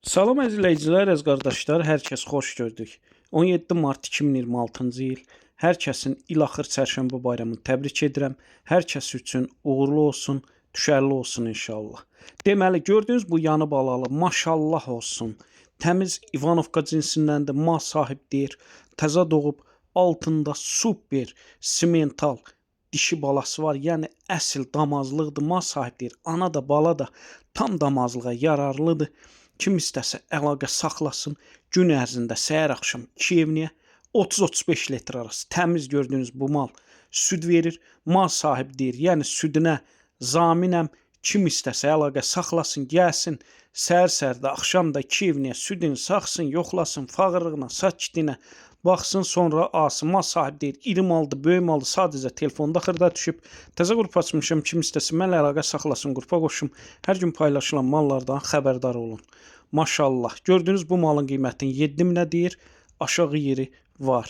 Salam əzizləyicilər, əziz qardaşlar, hər kəs xoş gördük. 17 mart 2026-cı il. Hər kəsin ilaxır çərşənbə bayramını təbrik edirəm. Hər kəs üçün uğurlu olsun, düşərli olsun inşallah. Deməli, gördüyünüz bu yanı balalı, maşallah olsun. Təmiz İvanovka cinsindəndir, mal sahib deyir. Təzə doğub, altında super simental dişi balası var. Yəni əsl damazlıqdır, mal sahib deyir. Ana da, bala da tam damazlığa yararlıdır. Kim istəsə əlaqə saxlasın. Gün ərzində səhər-axşam 2 evniyə 30-35 litr arası təmiz gördüyünüz bu mal süd verir. Mal sahibi deyir, yəni südünə zaminəm. Kim istəsə əlaqə saxlasın, gəlsin. Səhər-səhər də, axşam da 2 evniyə südünü saxsın, yoxlasın, fağırlığına, sakitliyinə baxsın, sonra alsın. Mal sahibi deyir, iri maldır, böyük maldır, sadəcə telefonda xırda düşüb. Təzə qrup açmışam, kim istəsə mənlə əlaqə saxlasın, qrupa qoşum. Hər gün paylaşılan mallardan xəbərdar olun. Maşallah. Gördüyünüz bu malın qiymətini 7 minə deyir. Aşağı yeri var.